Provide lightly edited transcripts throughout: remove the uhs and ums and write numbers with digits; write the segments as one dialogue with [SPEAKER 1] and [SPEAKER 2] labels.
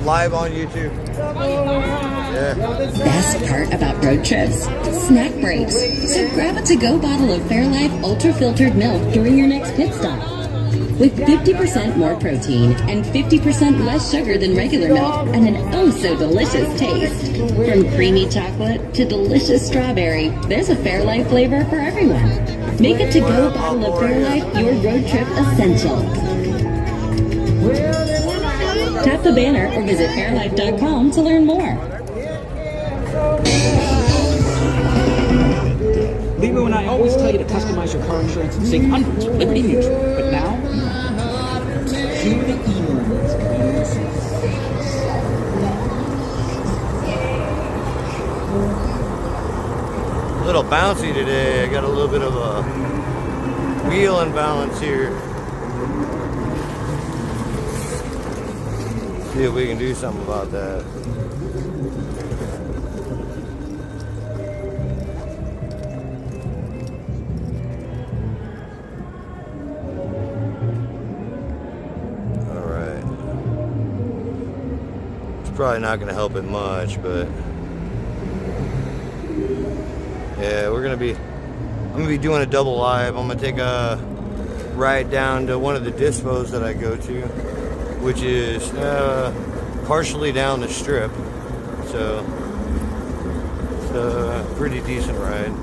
[SPEAKER 1] live on YouTube. Yeah.
[SPEAKER 2] Best part about road trips? Snack breaks. So grab a to-go bottle of Fairlife ultra-filtered milk during your next pit stop. With 50% more protein and 50% less sugar than regular milk and an oh-so-delicious taste. From creamy chocolate to delicious strawberry, there's a Fairlife flavor for everyone. Make a to-go bottle of Fairlife your road trip essential. Tap the banner or visit fairlife.com to learn more.
[SPEAKER 3] Limo and I always tell you to customize your car insurance and save hundreds with Liberty Mutual. But now,
[SPEAKER 1] a little bouncy today. I got a little bit of a wheel imbalance here. See if we can do something about that. Alright. It's probably not going to help it much, but yeah, I'm gonna be doing a double live. I'm gonna take a ride down to one of the Dispos that I go to, which is partially down the strip, so it's a pretty decent ride.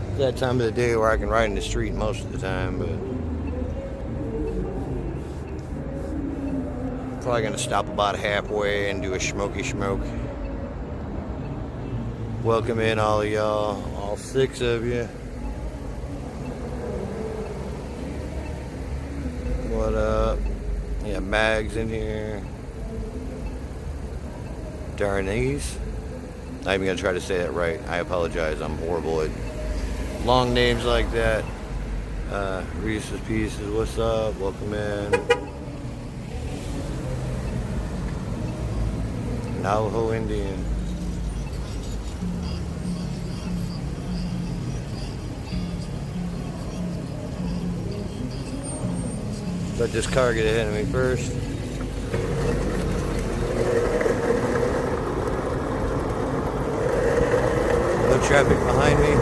[SPEAKER 1] It's that time of the day where I can ride in the street most of the time, but probably gonna stop about halfway and do a smoky smoke. Welcome in all of y'all, all 6 of you. What up? Yeah, Mags in here. Darnese. Not even gonna try to say that right. I apologize. I'm horrible at long names like that. Reese's Pieces. What's up? Welcome in. Navajo Indian. Let this car get ahead of me first. No traffic behind me.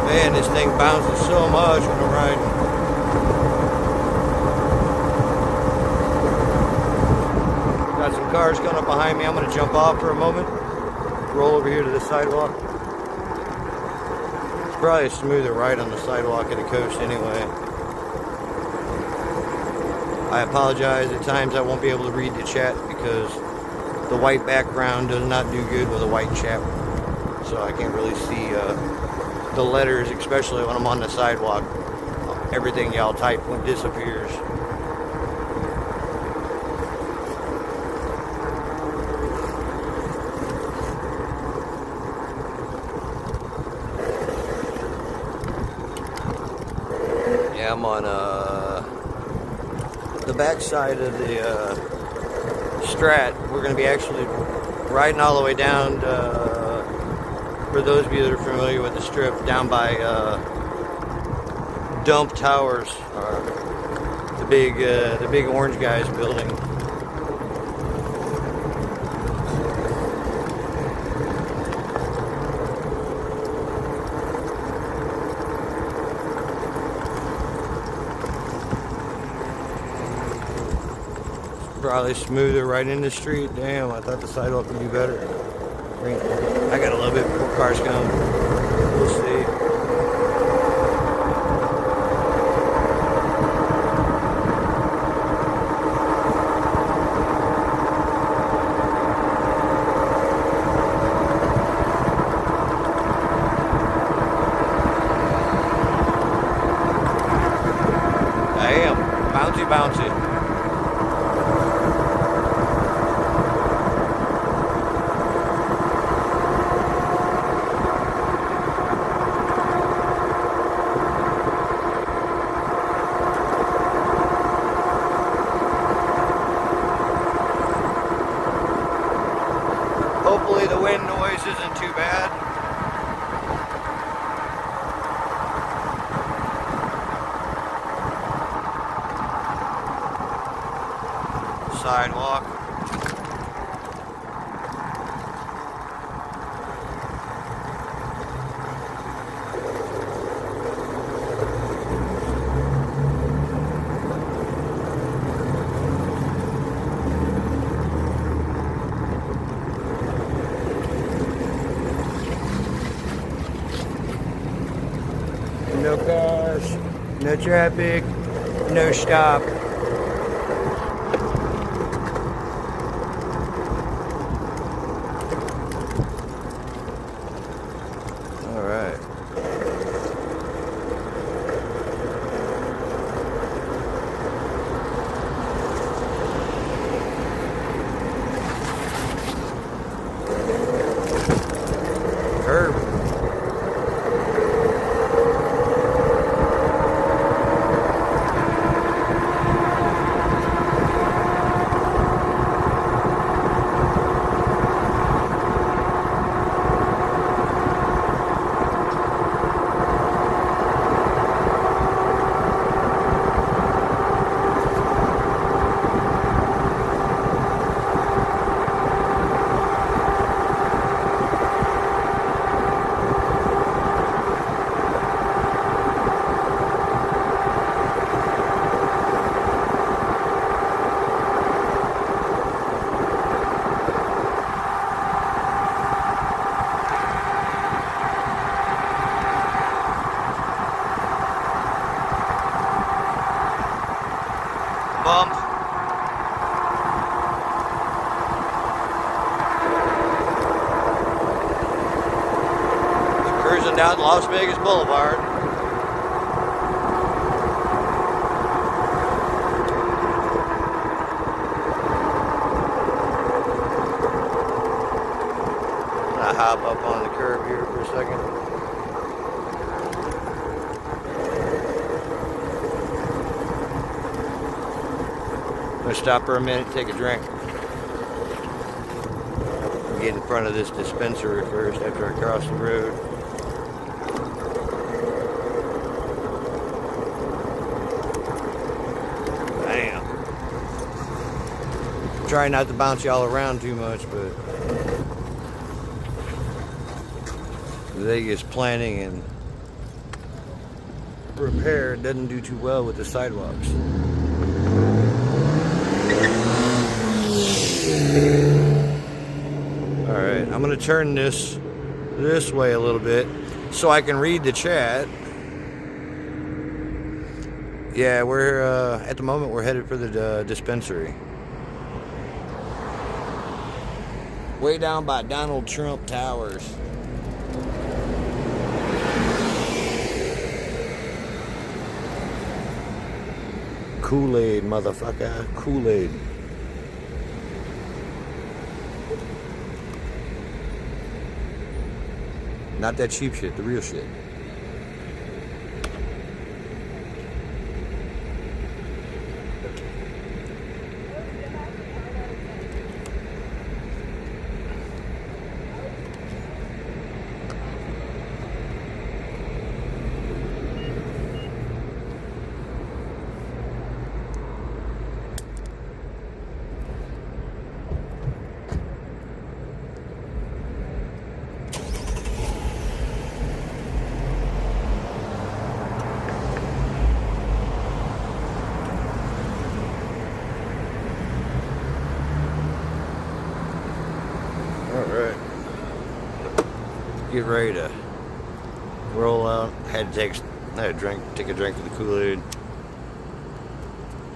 [SPEAKER 1] Man, this thing bounces so much when I'm riding. Got some cars coming up behind me. I'm going to jump off for a moment. Roll over here to the sidewalk. It's probably a smoother ride on the sidewalk of the coast anyway. I apologize. At times I won't be able to read the chat because the white background does not do good with a white chat. So I can't really see the letters, especially when I'm on the sidewalk. Everything y'all type disappears. Yeah, I'm on the back side of the Strat. We're going to be actually riding all the way down to, for those of you that are familiar with the strip, down by Dump Towers, the big orange guys building. Probably smoother right in the street. Damn, I thought the sidewalk would be better. I got a little bit before cars come. We'll see. bouncy. Hopefully the wind noise isn't too bad. Sidewalk. No cars, no traffic, no stop. All right. Curb. Bump. Cruising down Las Vegas Boulevard. I'm gonna hop up on the curb here for a second. I'm gonna stop for a minute, take a drink. Get in front of this dispensary first after I cross the road. Bam. Try not to bounce y'all around too much, but Vegas planning and repair doesn't do too well with the sidewalks. Alright, I'm going to turn this way a little bit so I can read the chat. Yeah, we're at the moment we're headed for the dispensary. Way down by Donald Trump Towers. Kool-Aid, motherfucker. Kool-Aid. Not that cheap shit, the real shit. Alright. Get ready to roll out. Had to take a drink of the Kool-Aid.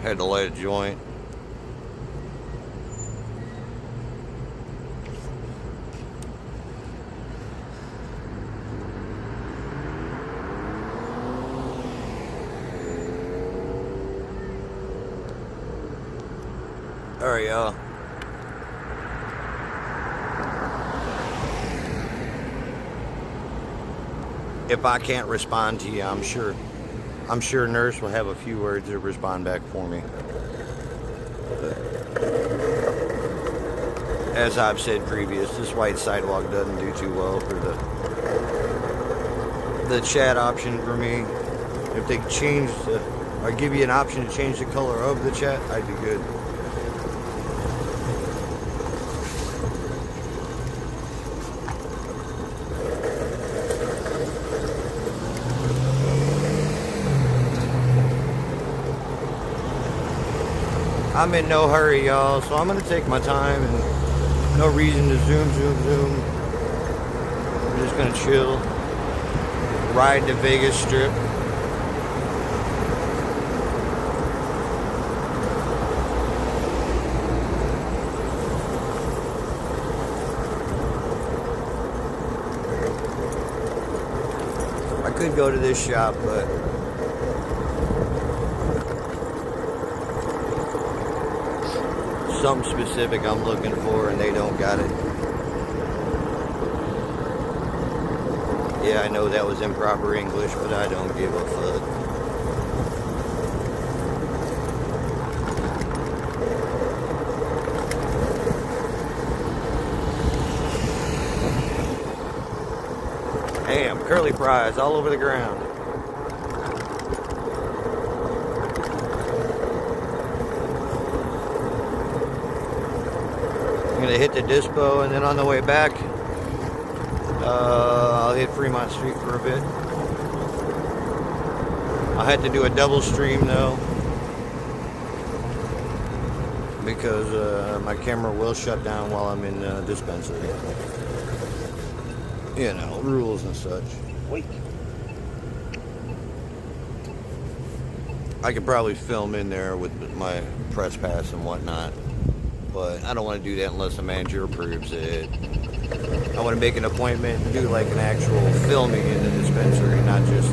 [SPEAKER 1] Had to light a joint. Alright, y'all. If I can't respond to you, I'm sure Nurse will have a few words to respond back for me. But as I've said previous, this white sidewalk doesn't do too well for the chat option for me. If they change or give you an option to change the color of the chat, I'd be good. I'm in no hurry, y'all, so I'm gonna take my time and no reason to zoom. I'm just gonna chill, ride the Vegas Strip. I could go to this shop, but something specific I'm looking for and they don't got it. Yeah, I know that was improper English, but I don't give a fuck. Damn, curly fries all over the ground. I'm gonna hit the Dispo, and then on the way back, I'll hit Fremont Street for a bit. I had to do a double stream though, because my camera will shut down while I'm in dispensary. You know, rules and such.
[SPEAKER 3] Wait.
[SPEAKER 1] I could probably film in there with my press pass and whatnot, but I don't want to do that unless the manager approves it. I want to make an appointment and do like an actual filming in the dispensary, not just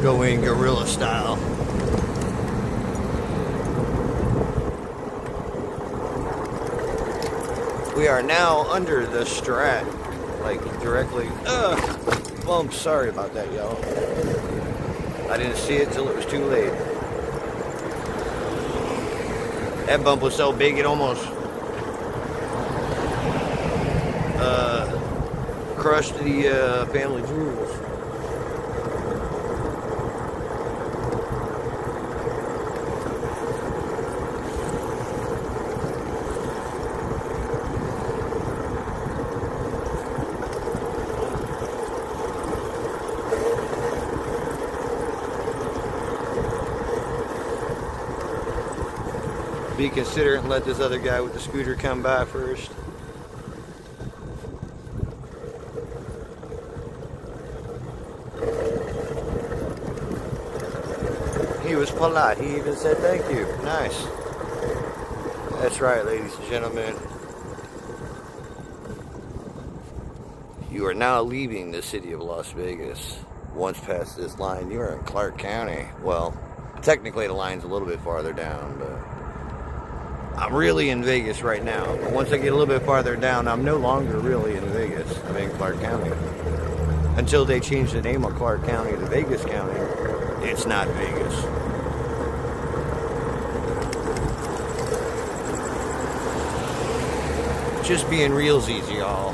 [SPEAKER 1] go in guerrilla style. We are now under the Strat, like directly. Bump. Sorry about that, y'all. I didn't see it till it was too late. That bump was so big it almost crushed the family jewels. Be considerate and let this other guy with the scooter come by first. He was polite. He even said thank you. Nice. That's right, ladies and gentlemen. You are now leaving the city of Las Vegas. Once past this line, you are in Clark County. Well, technically the line's a little bit farther down, but I'm really in Vegas right now. But once I get a little bit farther down, I'm no longer really in Vegas. I'm in Clark County. Until they change the name of Clark County to Vegas County, it's not Vegas. Just being realsies, y'all.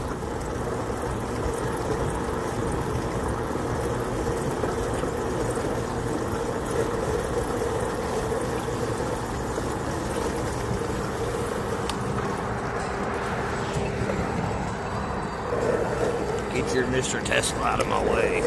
[SPEAKER 1] Get your Mr. Tesla out of my way.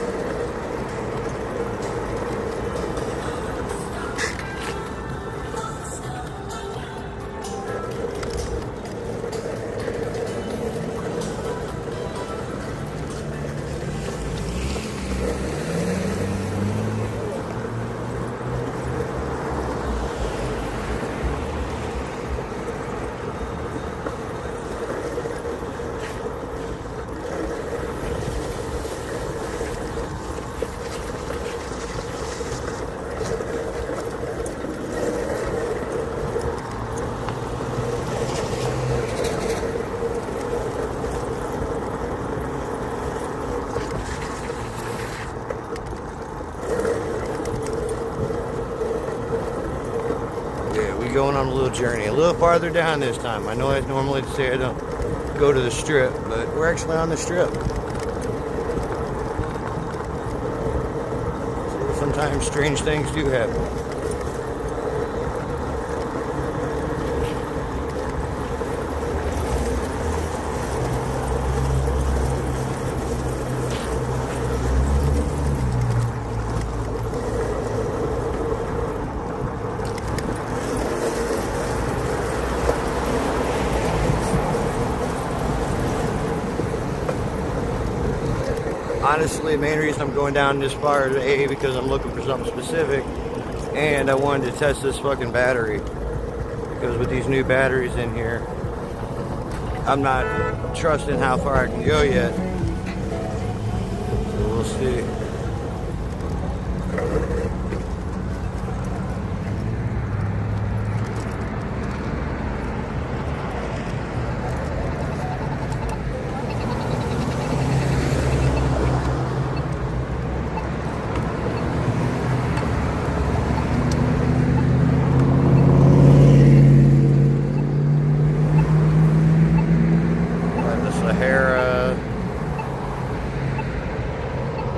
[SPEAKER 1] going on a little journey, a little farther down this time. I know I normally say I don't go to the strip, but we're actually on the strip. Sometimes strange things do happen. Honestly, the main reason I'm going down this far is A, because I'm looking for something specific, and I wanted to test this fucking battery, because with these new batteries in here, I'm not trusting how far I can go yet, so we'll see.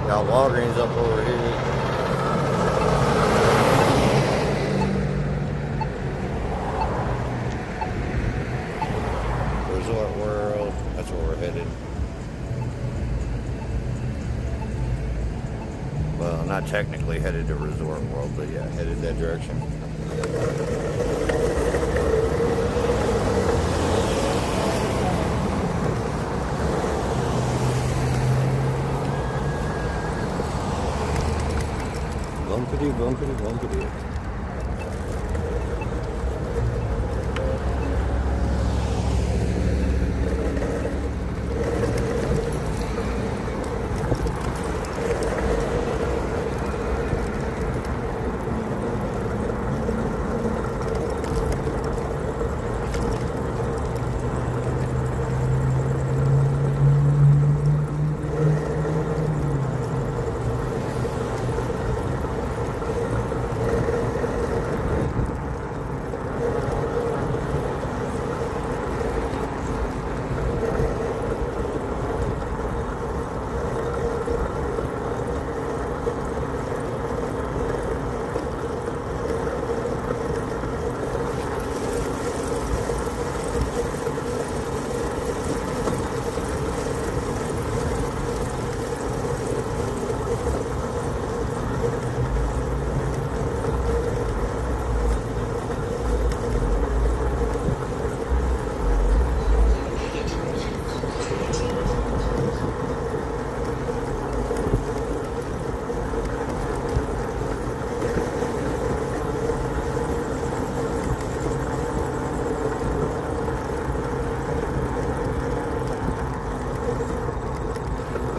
[SPEAKER 1] Got Walgreens up over here. Resort World, that's where we're headed. Well, not technically headed to Resort World, but yeah, headed that direction. Bumpity, bumpity, bumpity.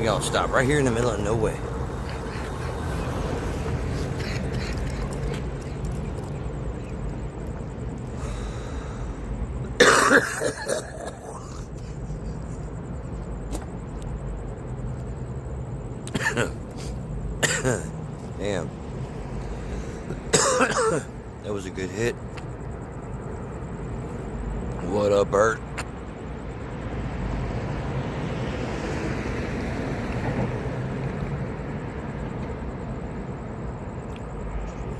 [SPEAKER 1] Y'all stop right here in the middle of nowhere. Damn. That was a good hit. What up, Bert?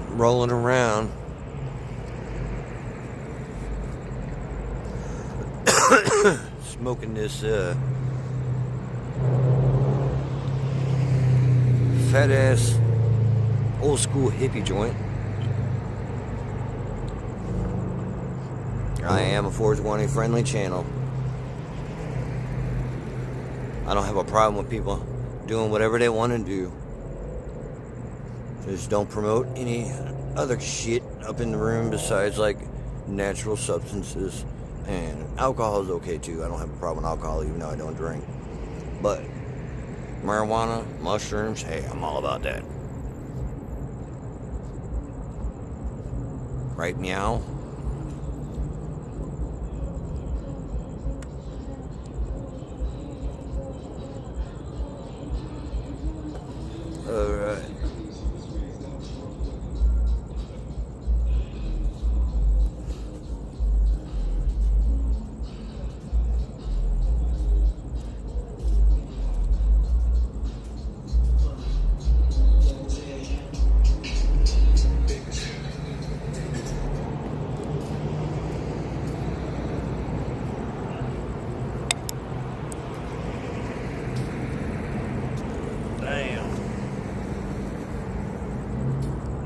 [SPEAKER 1] Rolling around. Smoking this fat ass old school hippie joint. I am a 420 friendly channel. I don't have a problem with people doing whatever they want to do. Just don't promote any other shit up in the room besides like natural substances. And alcohol is okay too. I don't have a problem with alcohol even though I don't drink. But marijuana, mushrooms, hey, I'm all about that. Right, meow? Alright.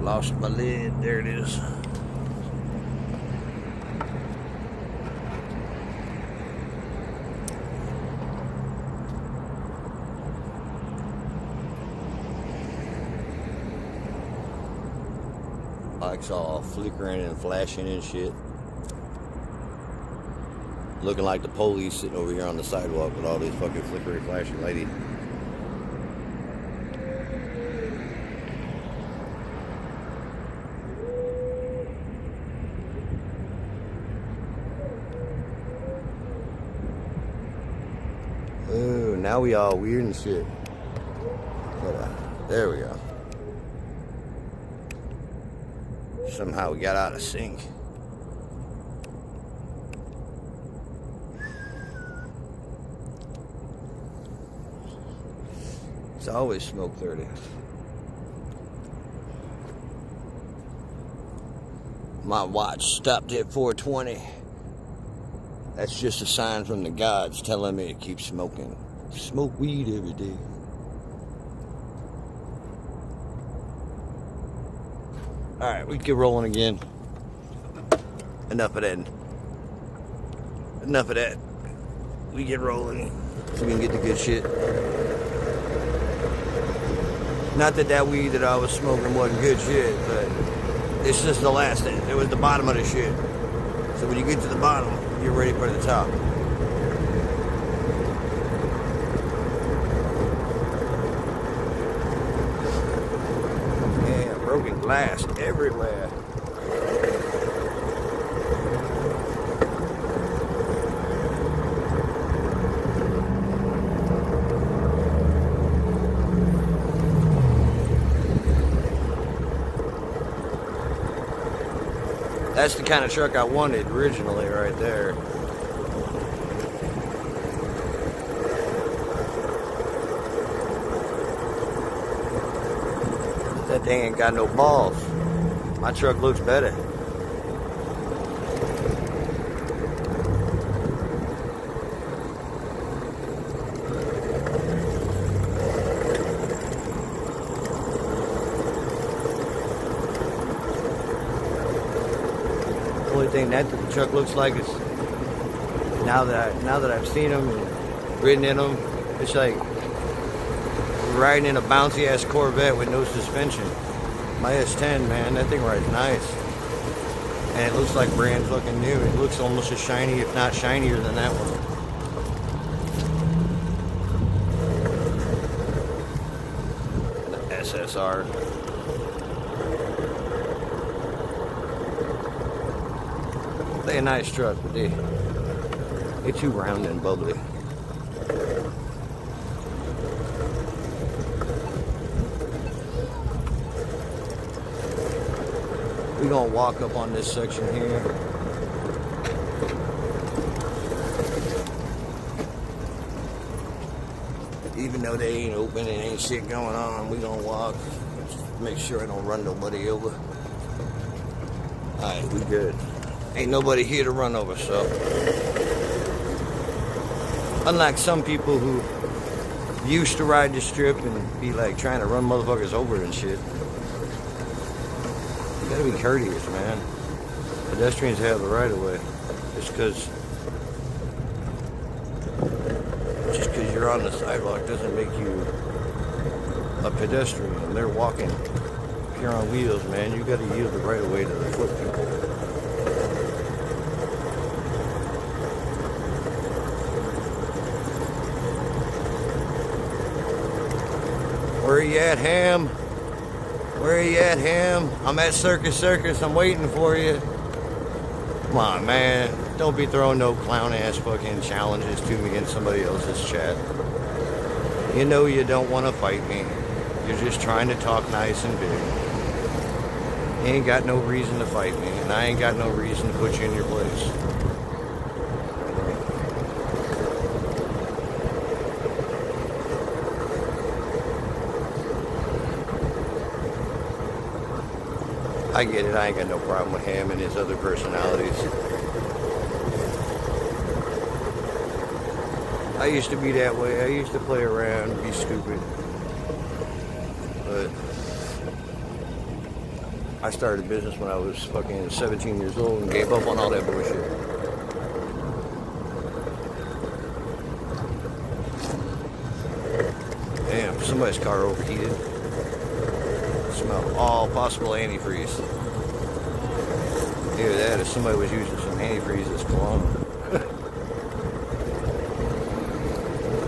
[SPEAKER 1] Lost my lid. There it is. Lights all flickering and flashing and shit. Looking like the police sitting over here on the sidewalk with all these fucking flickering, flashing lighting. Ooh, now we all weird and shit. There we go. Somehow we got out of sync. It's always smoke 30. My watch stopped at 420. That's just a sign from the gods telling me to keep smoking. Smoke weed every day. Alright, we get rolling again. Enough of that. Enough of that. We get rolling so we can get the good shit. Not that that weed that I was smoking wasn't good shit, but it's just the last thing. It was the bottom of the shit. So when you get to the bottom, you're ready for the top. Yeah, broken glass everywhere. That's the kind of truck I wanted originally right there. That thing ain't got no balls. My truck looks better. The only thing that the truck looks like is now that I've seen them and ridden in them, it's like riding in a bouncy ass Corvette with no suspension. My S10, man, that thing rides nice, and it looks like brand fucking new. It looks almost as shiny, if not shinier, than that one. The SSR. They're a nice truck, but they're too round and bubbly. We're gonna walk up on this section here. Even though they ain't open and ain't shit going on, we gonna walk. Just make sure I don't run nobody over. Alright, we good. Ain't nobody here to run over, so. Unlike some people who used to ride the strip and be like trying to run motherfuckers over and shit. You gotta be courteous, man. Pedestrians have the right of way. Just cause you're on the sidewalk doesn't make you a pedestrian. They're walking. If you're on wheels, man, you gotta use the right of way to the foot people. Where are you at, Ham? Where are you at, Ham? I'm at Circus. I'm waiting for you. Come on, man. Don't be throwing no clown-ass fucking challenges to me in somebody else's chat. You know you don't want to fight me. You're just trying to talk nice and big. You ain't got no reason to fight me, and I ain't got no reason to put you in your place. I get it. I ain't got no problem with him and his other personalities. I used to be that way. I used to play around and be stupid. But I started a business when I was fucking 17 years old and gave up on all that bullshit. Damn, somebody's car overheated. Smell all possible antifreeze. Either that or somebody was using some antifreeze that's cologne.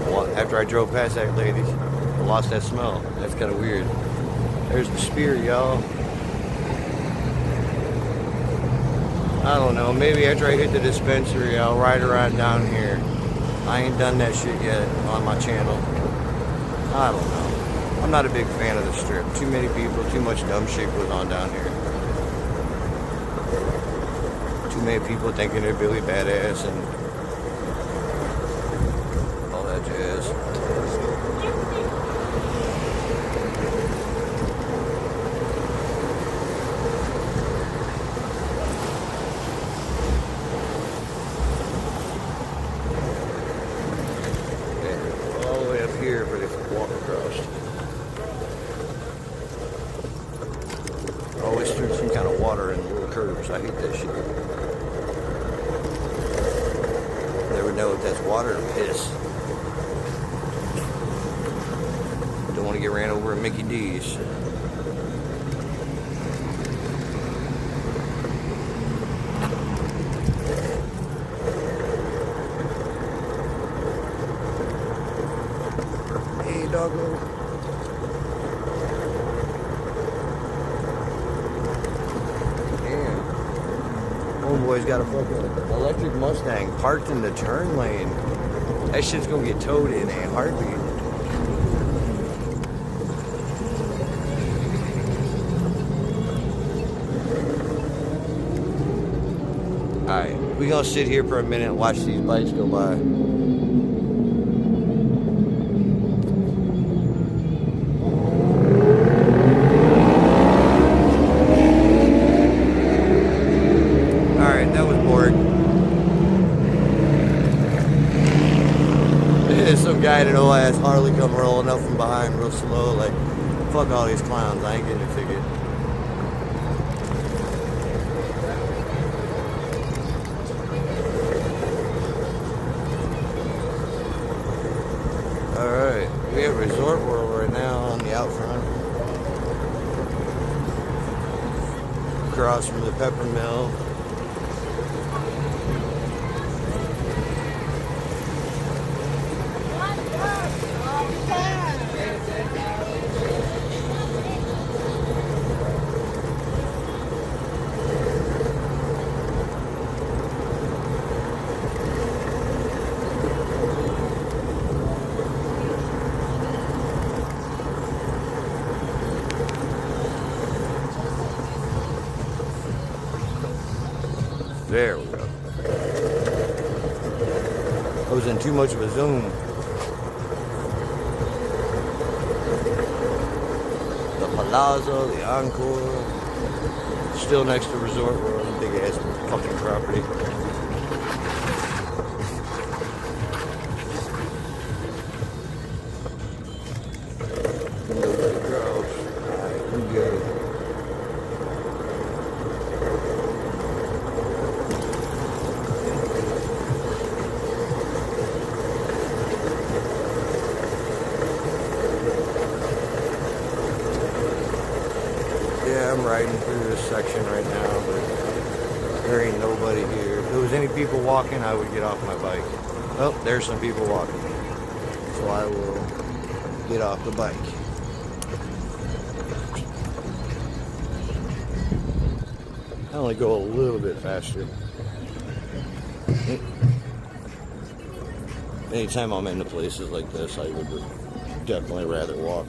[SPEAKER 1] Well, after I drove past that lady, I lost that smell. That's kind of weird. There's the spear, y'all. I don't know, maybe after I hit the dispensary, I'll ride around down here. I ain't done that shit yet on my channel. I don't know. I'm not a big fan of the strip. Too many people, too much dumb shit goes on down here. Too many people thinking they're Billy Badass and all that jazz. Here, but if you walk across, always through some kind of water in the little curves. I hate that shit. Never know if that's water or piss. Don't want to get ran over at Mickey D's. Doggo. Damn. Homeboy's got a fucking electric Mustang parked in the turn lane. That shit's gonna get towed in a heartbeat. Alright, we're gonna sit here for a minute and watch these bikes go by. Some guy in an old ass Harley come rolling up from behind real slow, like, fuck all these clowns, I ain't getting a ticket. Alright, we have Resort World right now on the out front. Across from the Pepper Mill. There we go. I was in too much of a zoom. The Palazzo, the Encore, still next to Resort World, big ass fucking property. Nobody grows. Alright, we good. Yeah, I'm riding through this section right now, but there ain't nobody here. If there was any people walking, I would get off my bike. Oh, there's some people walking. So I will get off the bike. I only go a little bit faster. Anytime I'm into places like this, I would definitely rather walk.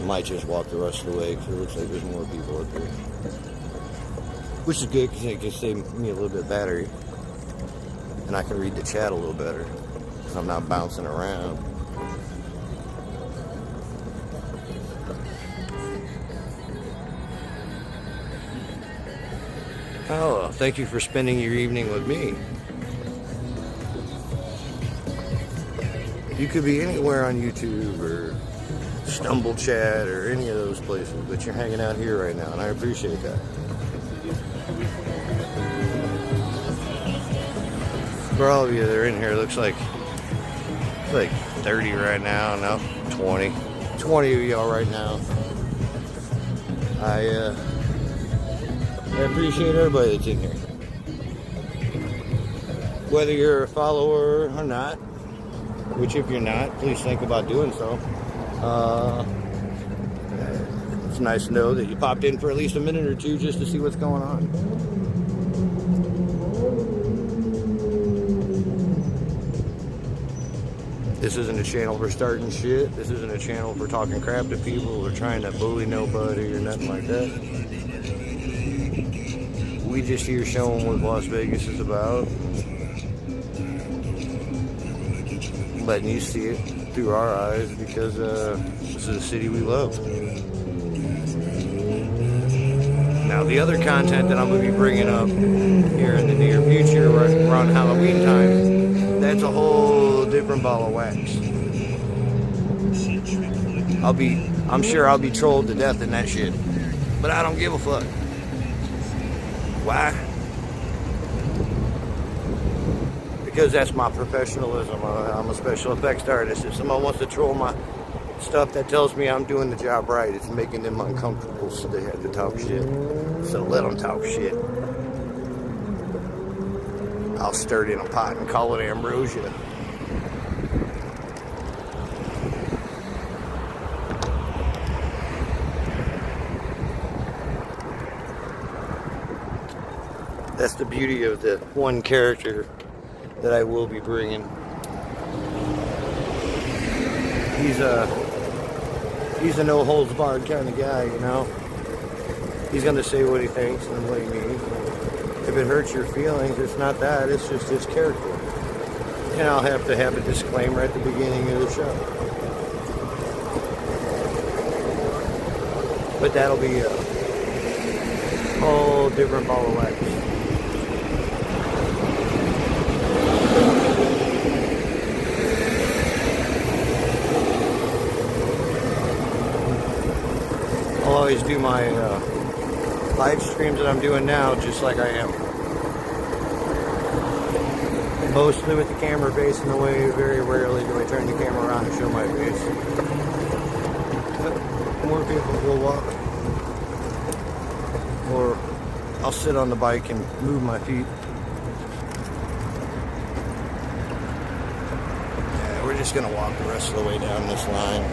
[SPEAKER 1] Might just walk the rest of the way because it looks like there's more people up here. Which is good because it can save me a little bit of battery. And I can read the chat a little better because I'm not bouncing around. Oh, well, thank you for spending your evening with me. You could be anywhere on YouTube or Stumble Chat or any of those places, but you're hanging out here right now, and I appreciate that. For all of you that are in here, it looks like 30 right now. No, 20 of y'all right now. I appreciate everybody that's in here, whether you're a follower or not, which if you're not, please think about doing so. It's nice to know that you popped in for at least a minute or two just to see what's going on. This isn't a channel for starting shit. This isn't a channel for talking crap to people or trying to bully nobody or nothing like that. We just here showing what Las Vegas is about, letting you see it through our eyes, because this is a city we love. Now, the other content that I'm going to be bringing up here in the near future, around Halloween time, that's a whole different ball of wax. I'm sure I'll be trolled to death in that shit, but I don't give a fuck. Why? Because that's my professionalism. I'm a special effects artist. If someone wants to troll my stuff, that tells me I'm doing the job right. It's making them uncomfortable, so they have to talk shit. So let them talk shit. I'll stir it in a pot and call it ambrosia. That's the beauty of the one character that I will be bringing. He's a no holds barred kind of guy, you know. He's gonna say what he thinks and what he means. If it hurts your feelings, it's not that. It's just his character. And I'll have to have a disclaimer at the beginning of the show. But that'll be a whole different ball of wax. I'll always do my live streams that I'm doing now just like I am. Mostly with the camera facing away. Very rarely do I turn the camera around and show my face. But more people will walk. Or I'll sit on the bike and move my feet. Yeah, we're just gonna walk the rest of the way down this line.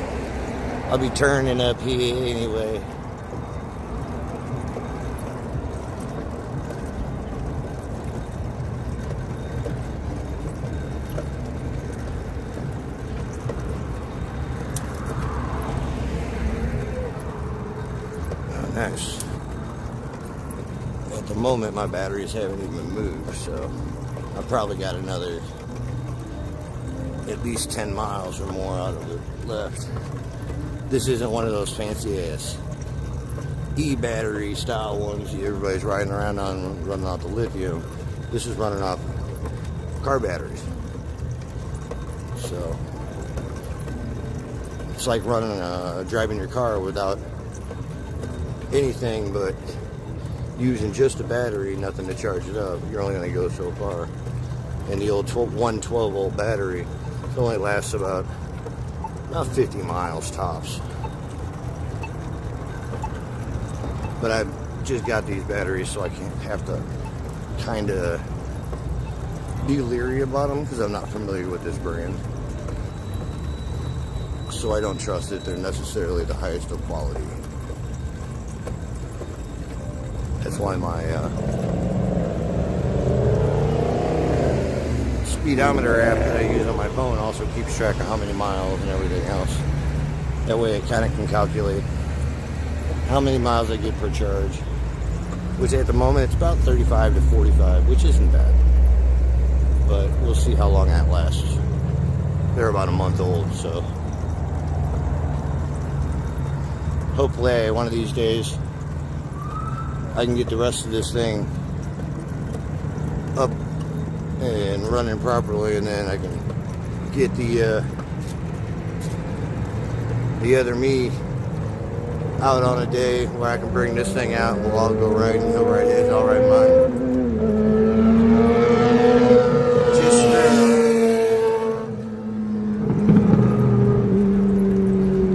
[SPEAKER 1] I'll be turning up here anyway. Oh, nice. At the moment, my batteries haven't even moved, so I've probably got another at least 10 miles or more out of it left. This isn't one of those fancy ass e-battery style ones everybody's riding around on, running off the lithium. This is running off car batteries. So it's like driving your car without anything but using just a battery, nothing to charge it up. You're only going to go so far. And the old 112 volt battery, it only lasts about 50 miles tops. But I've just got these batteries so I can't have to kind of be leery about them because I'm not familiar with this brand. So I don't trust that they're necessarily the highest of quality. That's why my speedometer app that I use on my phone also keeps track of how many miles and everything else. That way I kind of can calculate how many miles I get per charge, which at the moment it's about 35 to 45, which isn't bad, but we'll see how long that lasts. They're about a month old, so hopefully one of these days I can get the rest of this thing up and running properly, and then I can get the the other me out on a day where I can bring this thing out. We'll all go ride and he'll ride his, I'll ride mine.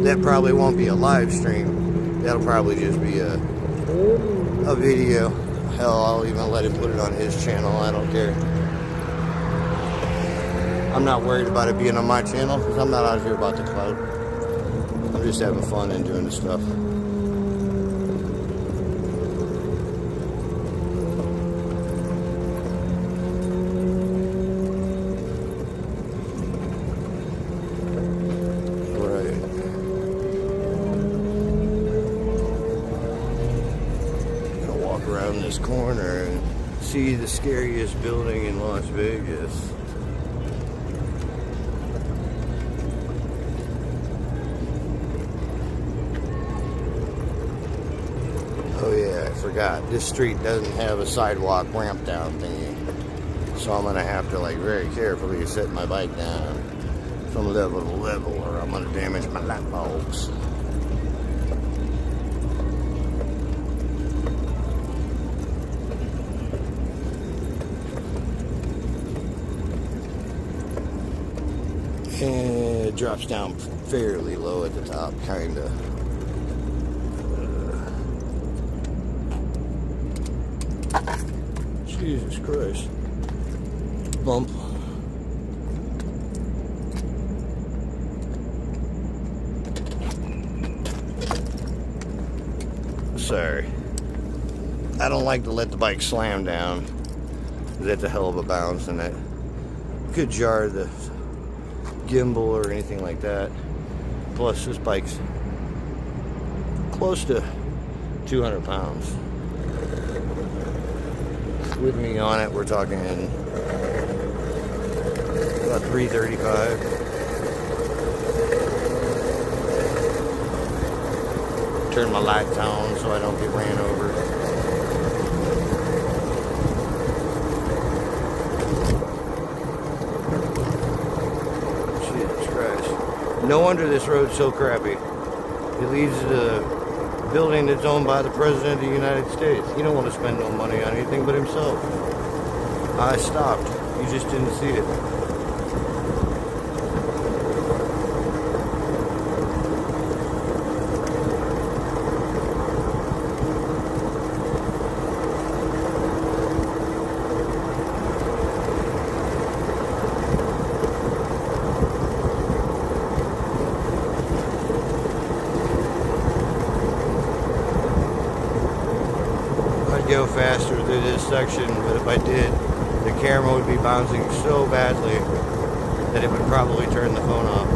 [SPEAKER 1] That probably won't be a live stream. That'll probably just be a video. Hell, I'll even let him put it on his channel. I don't care. I'm not worried about it being on my channel because I'm not out here about the clout. I'm just having fun and doing the stuff. Around this corner and see the scariest building in Las Vegas. Oh yeah, I forgot. This street doesn't have a sidewalk ramp down thingy. So I'm gonna have to like very carefully set my bike down from level to level or I'm gonna damage my light bulbs. And it drops down fairly low at the top, kinda. Jesus Christ. Bump. Sorry. I don't like to let the bike slam down. That's a hell of a bounce and that could jar the gimbal or anything like that. Plus this bike's close to 200 pounds. With me on it, we're talking about 335. Turn my lights on so I don't get ran over. No wonder this road's so crappy. It leads to a building that's owned by the President of the United States. He don't want to spend no money on anything but himself. I stopped. You just didn't see it. Go faster through this section, but if I did, the camera would be bouncing so badly that it would probably turn the phone off.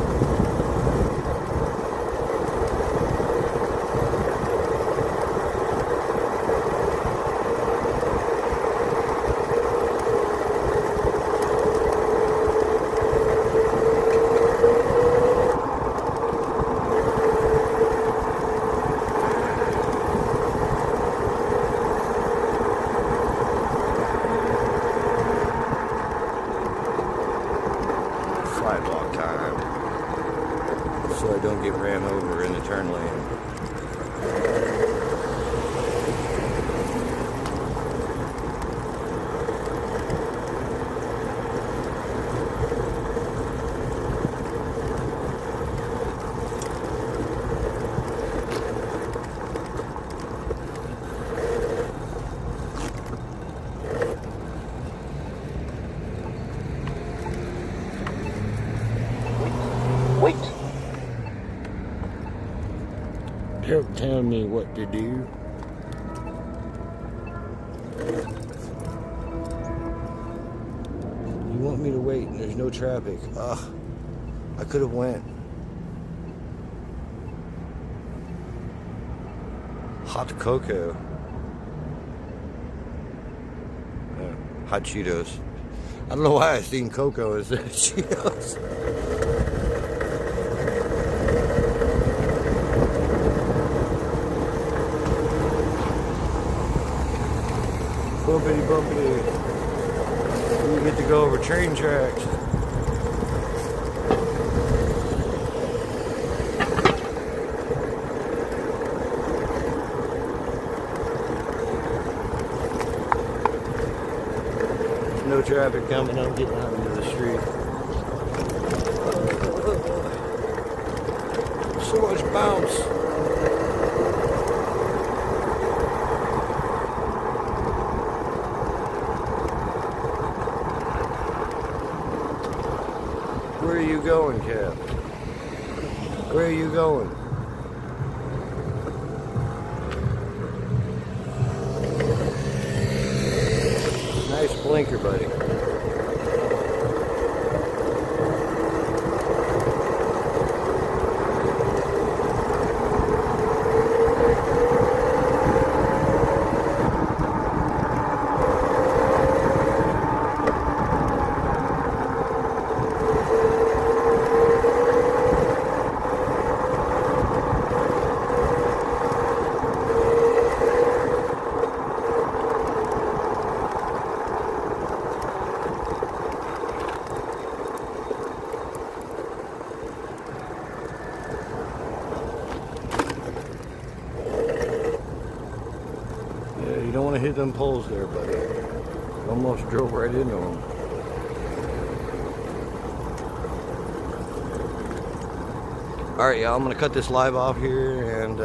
[SPEAKER 1] Sidewalk time, so I don't get ran over in the turn lane. Wait. Don't tell me what to do. You want me to wait and there's no traffic. Ugh. I could have went. Hot cocoa. Hot Cheetos. I don't know why I seen cocoa instead of Cheetos. Bumpity bumpity. You get to go over train tracks. no traffic coming. I'm getting out into the street. So much bounce. Where are you going, Cap? Where are you going? Nice blinker, buddy. You don't want to hit them poles there, buddy. Almost drove right into them. Alright, y'all, I'm going to cut this live off here, and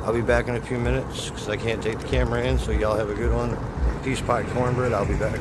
[SPEAKER 1] I'll be back in a few minutes because I can't take the camera in, so y'all have a good one. Peace, pie, cornbread. I'll be back.